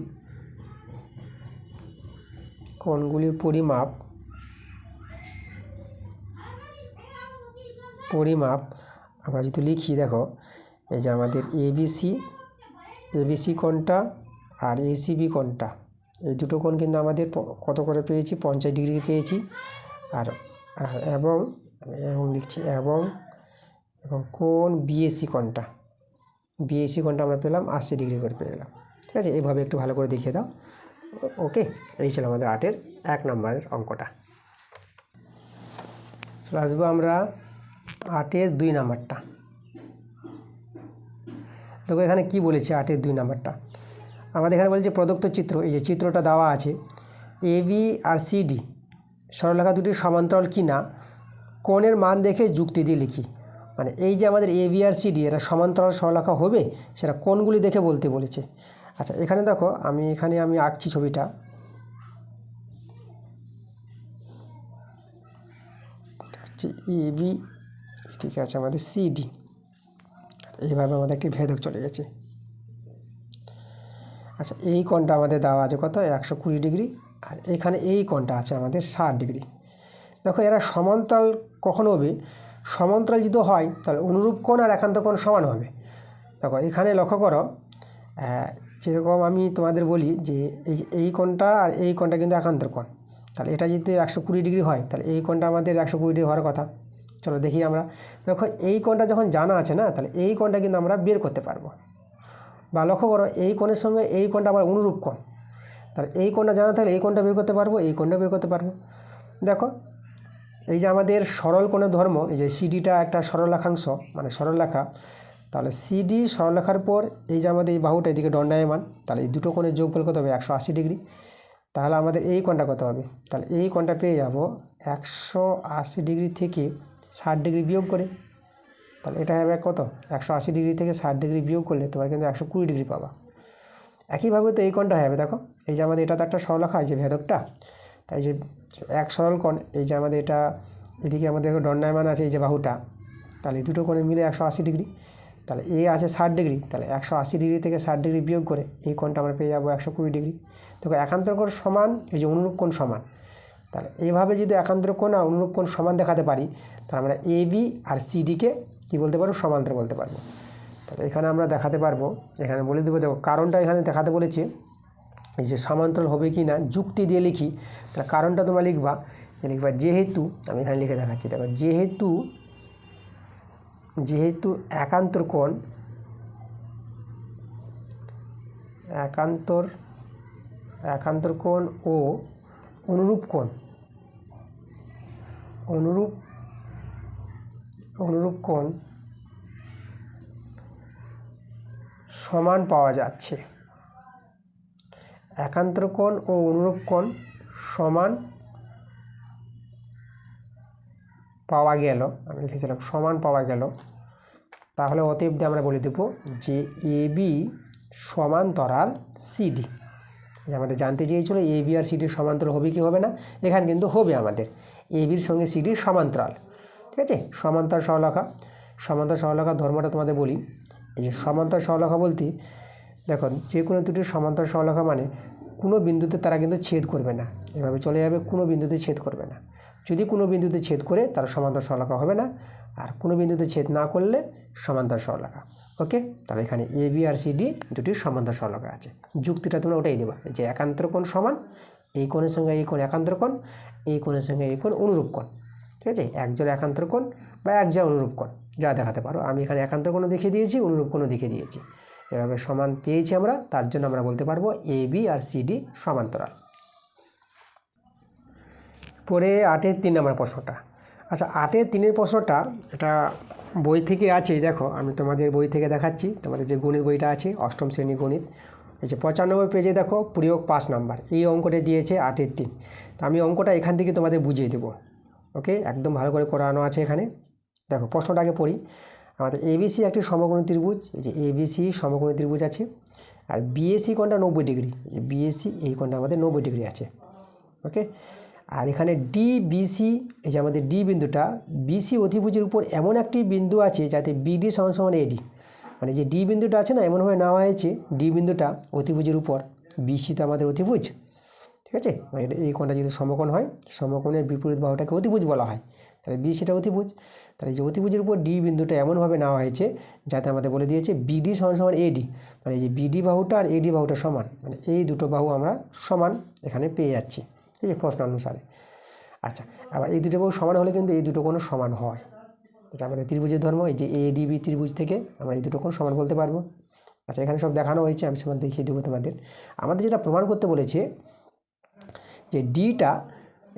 পরিমাপ আমরা যদি লিখি, দেখো এই যে আমাদের এবিসি কোণটা আর এসিবি কোণটা, এই দুটো কোণ কিন্তু আমাদের কত করে পেয়েছি? 50 ডিগ্রি পেয়েছি। আর এবং লিখছি এবং কোণ বিএসি কোণটা আমরা পেলাম 80 ডিগ্রি করে পেয়ে গেলাম। ঠিক আছে, এইভাবে একটু ভালো করে দেখিয়ে দাও। ওকে, এই ছিল আমাদের 8-এর 1 নম্বরের অঙ্কটা। চলে আসবো আমরা 8-এর 2 নম্বরটা। দেখো এখানে কি বলেছে 8-এর 2 নম্বরটা। আমাদের এখানে বলেছে প্রদত্ত চিত্র, এই যে চিত্রটা দেওয়া আছে, এবি আর সিডি সরলরেখা দুটি সমান্তরাল কিনা কোণের মান দেখে যুক্তি দিয়ে লিখি। মানে এই যে আমাদের এবি আর সিডি এরা সমান্তরাল সরলরেখা হবে, সেটা কোণগুলি দেখে বলতে বলেছে। আচ্ছা এখানে দেখো আমি আঁকছি ছবিটা। হচ্ছে এবি, ঠিক আছে, আমাদের সিডি, এইভাবে আমাদের একটি ভেদক চলে গেছে। আচ্ছা এই কোণটা আমাদের দেওয়া আছে কত? 120 ডিগ্রি। আর এখানে এই কোণটা আছে আমাদের 60 ডিগ্রি। দেখো এরা সমান্তরাল কখন হবে? সমান্তরাল যদি হয় তাহলে অনুরূপ কোণ আর একান্তর কোণ সমান হবে। দেখো এখানে লক্ষ্য করো, যেরকম আমি তোমাদের বলি যে এই কোণটা আর এই কোণটা কিন্তু একান্তর কোণ। তাহলে এটা যদি 120 ডিগ্রি হয় তাহলে এই কোণটা আমাদের 120 ডিগ্রি হওয়ার কথা। চলো দেখি আমরা। দেখো এই কোণটা যখন জানা আছে না, তাহলে এই কোণটা কিন্তু আমরা বের করতে পারবো। বা লক্ষ্য করো এই কোণের সঙ্গে এই কোণটা আবার অনুরূপ কোণ, তাহলে এই কোণটা জানা থাকলে এই কোণটা বের করতে পারবো, এই কোণটা বের করতে পারবো। দেখো এই যে আমাদের সরল কোণের ধর্ম, এই যে সিডিটা একটা সরল রেখাংশ মানে সরল রেখা, তাহলে সিডি সরলরেখার পর এই যে আমাদের এই বাহুটা এদিকে দণ্ডায়মান, তাহলে এই দুটো কোণের যোগফল কত হবে 180 ডিগ্রি। তাহলে আমাদের এই কোণটা কত হবে, তাহলে এই কোণটা পেয়ে যাব 180 ডিগ্রি থেকে 60 ডিগ্রি বিয়োগ করে। তাহলে এটা হবে কত, 180 ডিগ্রি থেকে 60 ডিগ্রি বিয়োগ করলে তোমার কিন্তু 120 ডিগ্রি পাবা। একইভাবে তো এই কোণটা হবে, দেখো এই যে আমাদের এটা তো একটা সরলরেখা, এই যে ভেদকটা, তাই যে এক সরল কোণ, এই যে আমাদের এটা এদিকে আমাদের দণ্ডায়মান আছে এই যে বাহুটা, তাহলে এই দুটো কোণে মিলে 180 ডিগ্রি। তাহলে এ আছে 60 ডিগ্রি, তাহলে 180 ডিগ্রি থেকে 60 ডিগ্রি বিয়োগ করে এই কোণটা আমরা পেয়ে যাবো 120 ডিগ্রি। দেখো একান্তর কোণ সমান, এই যে অনুরূপ কোণ সমান। তাহলে এইভাবে যদি একান্তর কোণ আর অনুরূপ কোণ সমান দেখাতে পারি, তাহলে আমরা এ বি আর সিডিকে কী বলতে পারবো, সমান্তর বলতে পারবো। তাহলে এখানে আমরা দেখাতে পারবো, এখানে বলে দেবো, দেখো কারণটা এখানে দেখাতে বলেছে এই যে সমান্তরাল হবে কি না যুক্তি দিয়ে লিখি। তাহলে কারণটা তোমরা লিখবা যেহেতু, আমি এখানে লিখে দেখাচ্ছি, দেখো যেহেতু একান্তর কোণ ও অনুরূপ কোণ সমান পাওয়া যাচ্ছে, একান্তর কোণ ও অনুরূপ কোণ সমান পাওয়া গেল, আমি লিখেছিলাম সমান পাওয়া গেল। তাহলে অতএব দিয়ে আমরা বলে দেব যে এ বি সমান্তরাল সিডি। আমাদের জানতে চেয়েছিল এ বি আর সিডির সমান্তরাল হবে কি হবে না, এখানে কিন্তু হবে আমাদের এ বির সঙ্গে সিডির সমান্তরাল। ঠিক আছে, সমান্তরাল সরলরেখার ধর্মটা তোমাদের বলি। এই যে সমান্তরাল সরলরেখা বলতে দেখো যে কোনো দুটি সমান্তরাল সরলরেখা মানে কোনো বিন্দুতে তারা কিন্তু ছেদ করবে না, এভাবে চলে যাবে, কোনো বিন্দুতে ছেদ করবে না। যদি কোনো বিন্দুতে ছেদ করে তার সমান্তরাল সরলরেখা হবে না, আর কোনো বিন্দুতে ছেদ না করলে সমান্তরাল সরলরেখা। ওকে, তাহলে এখানে A B R C D দুটি সমান্তরাল সরলরেখা আছে। যুক্তিটা তোমরা ওটাই দেবা, এই যে একান্তর কোণ সমান, এই কোণের সঙ্গে এই কোণ একান্তর কোণ, এই কোণের সঙ্গে এই কোণ অনুরূপ কোণ। ঠিক আছে, একজোড়া একান্তর কোণ বা একজোড়া অনুরূপ কোণ যা দেখাতে পারো। আমি এখানে একান্তর কোণও দেখিয়ে দিয়েছি, অনুরূপ কোণও দেখিয়ে দিয়েছি। এভাবে সমান পেয়েছি আমরা, তার জন্য আমরা বলতে পারবো A B R C D সমান্তরাল। পরে 8-এর 3 নম্বর প্রশ্নটা। আচ্ছা 8-এর 3-এর প্রশ্নটা এটা বই থেকে আছে, দেখো আমি তোমাদের বই থেকে দেখাচ্ছি, তোমাদের যে গণিত বইটা আছে অষ্টম শ্রেণী গণিত, এই যে 95 পেজে দেখো প্রয়োগ 5 নাম্বার এই অঙ্কটা দিয়েছে 8-এর 3। তো আমি অঙ্কটা এখান থেকে তোমাদের বুঝিয়ে দেবো। ওকে, একদম ভালো করে করানো আছে এখানে। দেখো প্রশ্নটাকে পড়ি। আমাদের এবিসি একটি সমকোণী ত্রিভুজ, এই যে এবিসি সমকোণী ত্রিভুজ আছে, আর বিএসি কোণটা 90 ডিগ্রি, এই যে বিএসি এই কোণটা আমাদের 90 ডিগ্রি আছে। ওকে, আর এখানে ডিবিসি, এই যে আমাদের ডি বিন্দুটা বিসি অতিভুজের উপর এমন একটি বিন্দু আছে যাতে বিডি সমান সমান এডি, মানে যে ডি বিন্দুটা আছে না, এমনভাবে নেওয়া হয়েছে ডি বিন্দুটা অতিভুজের উপর, বিসি তো আমাদের অতিভুজ। ঠিক আছে, মানে এই কোণটা যদি সমকোণ হয়, সমকোণের বিপরীত বাহুটাকে অতিভুজ বলা হয়, তাহলে বিসিটা অতিভুজ। তাহলে যে অতিভুজের উপর ডি বিন্দুটা এমনভাবে নেওয়া হয়েছে যাতে আমাদের বলে দিয়েছে বিডি সমান সমান এডি, মানে এই যে বিডি বাহুটা আর এডি বাহুটা সমান, মানে এই দুটো বাহু আমরা সমান এখানে পেয়ে যাচ্ছি এই যে প্রশ্ন অনুসারে। আচ্ছা, আবার এই দুটো বাহু সমান হলে কিন্তু এই দুটো কোণ সমান হয়, এটা আমাদের ত্রিভুজের ধর্ম। এই যে এডিবি ত্রিভুজ থেকে আমরা এই দুটো কোণ সমান বলতে পারবো। আচ্ছা, এখানে সব দেখানো হয়েছে, আমি সমান দেখিয়ে দেবো তোমাদের। আমাদের যেটা প্রমাণ করতে বলেছে যে ডিটা,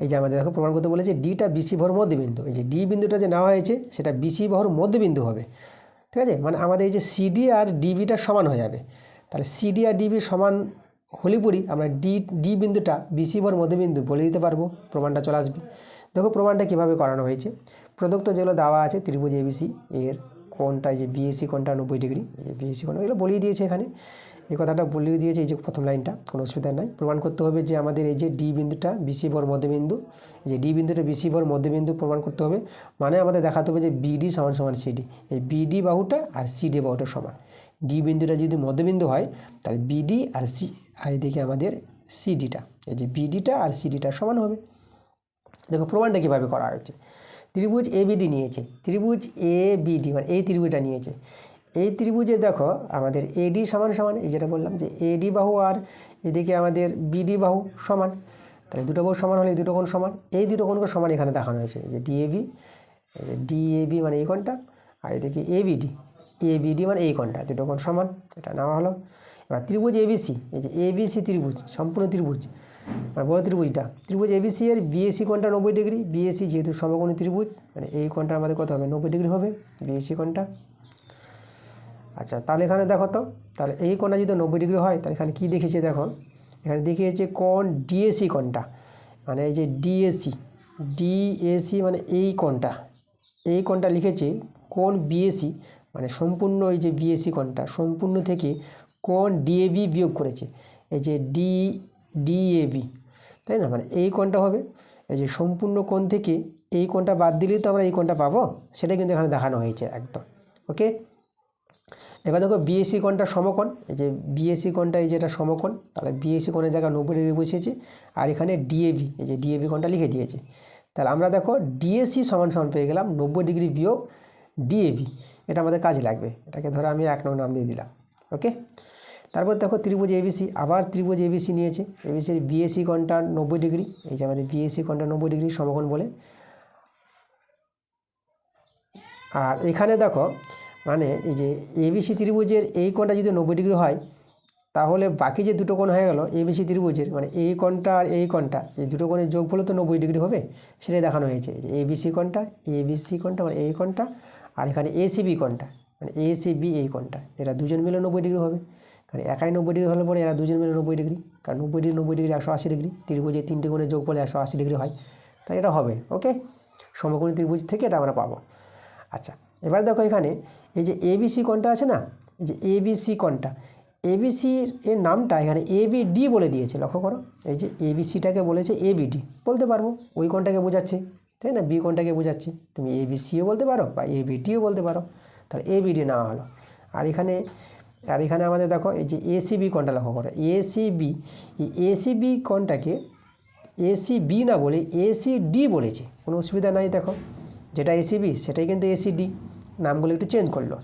এই যে আমাদের দেখো প্রমাণ করতে বলেছে ডিটা বিসি বাহুর মধ্যবিন্দু, এই যে ডি বিন্দুটা যে নেওয়া হয়েছে সেটা বিসি বাহুর মধ্যবিন্দু হবে। ঠিক আছে, মানে আমাদের এই যে সিডি আর ডিবিটা সমান হয়ে যাবে, তাহলে সিডি আর ডিবি সমান হলে পরি আমরা ডি বিন্দুটা বিসি বাহুর মধ্যবিন্দু বলে দিতে পারবো, প্রমাণটা চলে আসবে। দেখো প্রমাণটা কীভাবে করানো হয়েছে। প্রদত্ত যেগুলো দেওয়া আছে ত্রিভুজ এবিসি এর কোণটা, এই যে বিএসি কোণটা 90 ডিগ্রি, এই যে বিএসি কোণ এগুলো বলিয়ে দিয়েছে এখানে, এই কথাটা বলিয়ে দিয়েছে এই যে প্রথম লাইনটা, কোনো অসুবিধা নাই। প্রমাণ করতে হবে যে আমাদের এই যে ডি বিন্দুটা বিসি বাহুর মধ্যবিন্দু, এই যে ডি বিন্দুটা বিসি বাহুর মধ্যবিন্দু প্রমাণ করতে হবে, মানে আমাদের দেখাতে হবে যে বিডি সমান সমান সিডি, এই বিডি বাহুটা আর সিডি বাহুটা সমান। ডি বিন্দুটা যদি মধ্যবিন্দু হয় তাহলে বিডি আর এদিকে আমাদের সিডিটা, এই যে বিডিটা আর সিডিটা সমান হবে। দেখো প্রমাণটা কীভাবে করা হয়েছে। ত্রিভুজ এবিডি নিয়েছে, ত্রিভুজ এবিডি মানে এই ত্রিভুজটা নিয়েছে, এই ত্রিভুজে দেখো আমাদের এডি সমান সমান, এই যেটা বললাম যে এডি বাহু আর এদিকে আমাদের বিডি বাহু সমান, তাহলে দুটো বাহু সমান হলে এই দুটো কোণ সমান, এই দুটো কোণকে সমান এখানে দেখানো হয়েছে, যে ডিএবি মানে এই কোণটা, আর এদিকে এবিডি মানে এই কোণটা, দুটো কোণ সমান, এটা নেওয়া হলো। এবার ত্রিভুজ এবিসি, এই যে এবিসি ত্রিভুজ সম্পূর্ণ ত্রিভুজ মানে বড় ত্রিভুজটা, ত্রিভুজ এবিসি এর বিএসি কোণটা 90 ডিগ্রি, বিএসি যেহেতু সমকোণী ত্রিভুজ মানে এই কোণটা আমাদের কত হবে 90 ডিগ্রি হবে বিএসি কোণটা। আচ্ছা, তাহলে এখানে দেখো তো, তাহলে এই কোণটা যদি 90 ডিগ্রি হয় তাহলে এখানে কী দেখিয়েছে দেখো, এখানে দেখিয়েছে কোণ ডিএসি কোণটা, মানে এই যে ডিএসি মানে এই কোণটা লিখেছে কোণ বিএসি, মানে সম্পূর্ণ এই যে বিএসি কোণটা সম্পূর্ণ থেকে কোণ ডিএবি বিয়োগ করেছে, এই যে ডিএবি, তাই না, মানে এই কোণটা হবে, এই যে সম্পূর্ণ কোণ থেকে এই কোণটা বাদ দিলেই তো আমরা এই কোণটা পাবো, সেটা কিন্তু এখানে দেখানো হয়েছে একদম। ওকে, এবার দেখো বিএসি কোণটা সমকোণ, এই যে বিএসি কোণটা এই যে এটা সমকোণ, তাহলে বিএসি কোণের জায়গায় 90 ডিগ্রি বসিয়েছি, আর এখানে ডিএবি, এই যে ডিএবি কোণটা লিখে দিয়েছি। তাহলে আমরা দেখো ডিএসি সমান সমান পেয়ে গেলাম 90 ডিগ্রি বিয়োগ ডিএবি, এটা আমাদের কাজে লাগবে, এটাকে ধরো আমি 1 নং নাম দিয়ে দিলাম। ওকে, তারপর দেখো ত্রিভুজ এবিসি, আবার ত্রিভুজ এবিসি নিয়েছে, এবিসির বিএসি কোণটা 90 ডিগ্রি, এই যে আমাদের বিএসি কোণটা 90 ডিগ্রি সমকোণ বলে। আর এখানে দেখো মানে এই যে এবিসি ত্রিভুজের এই কোণটা যদি 90 ডিগ্রি হয়, তাহলে বাকি যে দুটো কোণ হয়ে গেল এবিসি ত্রিভুজের, মানে এই কোণটা আর এই কোণটা, এই দুটো কোণের যোগফলও তো 90 ডিগ্রি হবে, সেটাই দেখানো হয়েছে। এই যে এবিসি কোণটা মানে এই কোণটা, আর এখানে এসিবি কোণটা মানে এসিবি এই কোণটা, এরা দুজন মিলে 90 ডিগ্রি হবে, কারণ একাই 90 ডিগ্রি হলে পরে এরা দুজন মিলে 90 ডিগ্রি, কারণ 90 ডিগ্রি 180 ডিগ্রি, ত্রিভুজের তিনটে কোণের যোগফলে 180 ডিগ্রি হয়, তাই এটা হবে। ওকে, সমকোণী ত্রিভুজ থেকে এটা আমরা পাবো। আচ্ছা, এবার দেখো এখানে এই যে এবিসি কোণটা আছে না, এই যে এবিসি কোণটা, এবিসির এর নামটা এখানে এবিডি বলে দিয়েছে, লক্ষ্য করো, এই যে এবিসিটাকে বলেছে এবিডি, বলতে পারবো ওই কোণটাকে বোঝাচ্ছে, তাই না, বি কোণটাকে বোঝাচ্ছে, তুমি এবিসিও বলতে পারো বা এবিডিও বলতে পারো, তাহলে এবিডি নেওয়া হলো। আর এখানে আমাদের দেখো এই যে এসিবি কোণটা লক্ষ্য করো, এসিবি, এই এসিবি কোণটাকে এসিবি না বলে এসিডি বলেছে, কোনো অসুবিধা নাই। দেখো যেটা এসিবি সেটাই কিন্তু এসিডি, নামগুলো একটু চেঞ্জ করলো।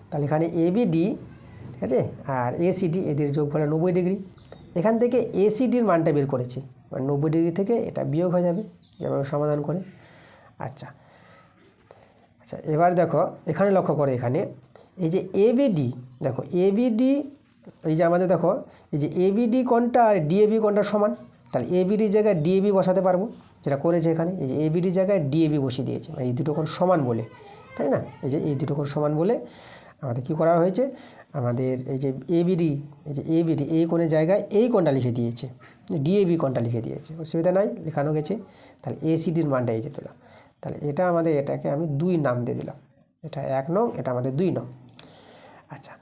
তাহলে এখানে এবিডি, ঠিক আছে, আর এসিডি এদের যোগফল 90 ডিগ্রি, এখান থেকে এসিডির মানটা বের করেছি, মানে 90 ডিগ্রি থেকে এটা বিয়োগ হয়ে যাবে এভাবে সমাধান করে। আচ্ছা, এবার দেখো এখানে লক্ষ্য করে, এখানে এই যে এবিডি, দেখো এবিডি, এই যে আমাদের দেখো এই যে এবিডি কোণটা আর ডিএবি কোণটা সমান, তাহলে এবিডি জায়গায় ডিএবি বসাতে পারবো, যেটা করেছে এখানে, এই যে এবিডি জায়গায় ডিএবি বসিয়ে দিয়েছে, মানে এই দুটো কোণ সমান বলে, তাই না, এই যে এই দুটো কোণ সমান বলে আমাদের কী করা হয়েছে, আমাদের এই যে এবিডি, এই কোণের জায়গায় এই কোণটা লিখে দিয়েছে, ডিএবি কোণটা লিখে দিয়েছে, অসুবিধা নাই, লেখানো গেছে। তাহলে এসিডির মানটা এই যে পেলাম, তাহলে এটা আমাদের, এটাকে আমি 2 নাম দিয়ে দিলাম, এটা 1 নং, এটা আমাদের 2 নং। আচ্ছা,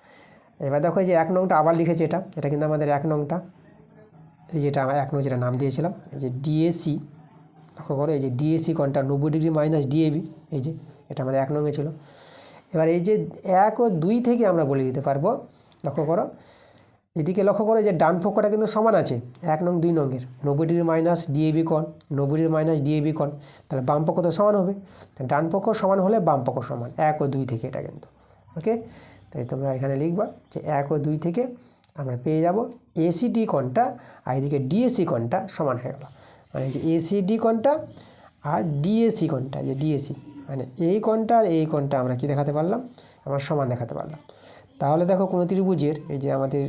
এবার দেখো এই যে 1 নংটা আবার লিখেছে, এটা কিন্তু আমাদের 1 নংটা, এই যেটা আমরা 1 নং যেটা নাম দিয়েছিলাম, এই যে ডিএসি, লক্ষ্য করো এই যে ডিএসি কোণটা 90 ডিগ্রি মাইনাস ডিএবি, এই যে এটা আমাদের 1 নংয়ে ছিল। এবার এই যে 1 ও 2 থেকে আমরা বলে দিতে পারবো, লক্ষ্য করো এদিকে, লক্ষ্য করো যে ডান পক্ষটা কিন্তু সমান আছে 1 নং 2 নংয়ের, 90 ডিগ্রি মাইনাস ডিএবি কোণ, 90 ডিগ্রি মাইনাস ডিএবি কোণ, তাহলে বাম পক্ষ তো সমান হবে, ডান পক্ষ সমান হলে বাম পক্ষ সমান, 1 ও 2 থেকে এটা কিন্তু। ওকে, তাই তোমরা এখানে লিখবা যে 1 ও 2 থেকে আমরা পেয়ে যাব এসিডি কোণটা আর এদিকে ডিএসি কোণটা সমান হয়ে গেল, মানে যে এসিডি কোণটা আর ডিএসি কোণটা, যে ডিএসি মানে এই কোণটা আর এই কোণটা আমরা কি দেখাতে পারলাম, আমরা সমান দেখাতে পারলাম। তাহলে দেখো কোনো ত্রিভুজের এই যে আমাদের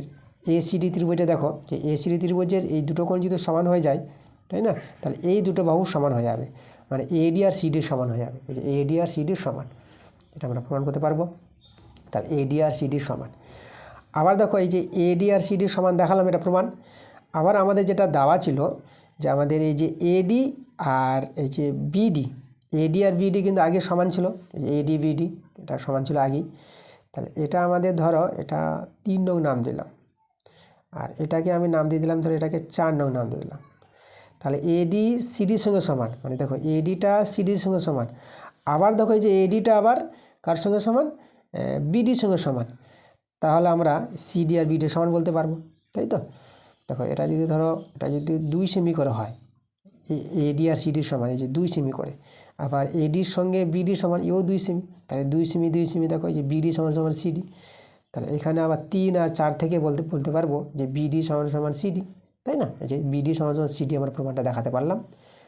এসিডি ত্রিভুজে দেখো যে এসিডি ত্রিভুজের এই দুটো কোণ যদি সমান হয়ে যায়, তাই না, তাহলে এই দুটো বাহু সমান হয়ে যাবে, মানে এডি আর সিডির সমান হয়ে যাবে, এই যে এডি আর সিডির সমান, এটা আমরা প্রমাণ করতে পারবো। তাহলে এডি আর সিডির সমান। আবার দেখো এই যে এডি আর সিডির সমান দেখালাম, এটা প্রমাণ। আবার আমাদের যেটা দেওয়া ছিল যে আমাদের এই যে এডি আর এই যে বিডি, এডি আর বিডি কিন্তু আগে সমান ছিল, এডি বিডি এটা সমান ছিল আগেই, তাহলে এটা আমাদের ধরো এটা 3 নং নাম দিলাম, আর এটাকে আমি নাম দিয়ে দিলাম ধরো এটাকে 4 নং নাম দিয়ে দিলাম। তাহলে এডি সিডির সঙ্গে সমান, মানে দেখো এডিটা সিডির সঙ্গে সমান। আবার দেখো এই যে এডিটা আবার কার সঙ্গে সমান, বিডির সঙ্গে সমান, তাহলে আমরা সিডি আর বিডি সমান বলতে পারবো, তাই তো। দেখো এটা যদি ধরো এটা যদি 2 সেমি করে হয়, এডি আর সিডির সমান, এই যে 2 সেমি করে, আবার এডির সঙ্গে বিডির সমান এও 2 সেমি, তাহলে 2 সেমি দেখো এই যে বিডি সমান সমান সিডি, তাহলে এখানে আবার 3 আর 4 থেকে বলতে পারবো যে বিডি সমান সমান সিডি, তাই না, এই যে বিডি সমান সমান সিডি আমরা প্রমাণটা দেখাতে পারলাম।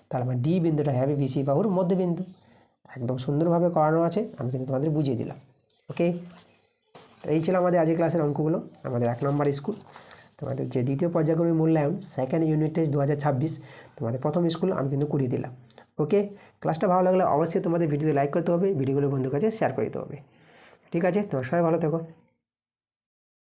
তাহলে আমার ডি বিন্দুটা হবে বিসি বাহুর মধ্যবিন্দু, একদম সুন্দরভাবে করানো আছে, আমি কিন্তু তোমাদের বুঝিয়ে দিলাম। ওকে, তো এই ছিল আমাদের আজকের ক্লাসের অঙ্কগুলো, আমাদের 1 নম্বর স্কুল, তোমাদের যে দ্বিতীয় পর্যায়ক্রমিক মূল্যায়ন সেকেন্ড ইউনিট টেস্ট 2026, তোমাদের প্রথম স্কুল আমি কিন্তু করিয়ে দিলাম। ওকে, ক্লাসটা ভালো লাগলে অবশ্যই তোমাদের ভিডিওতে লাইক করতে হবে, ভিডিওগুলো বন্ধুর কাছে শেয়ার করে দিতে হবে। ঠিক আছে, তোমার সবাই ভালো থেকো।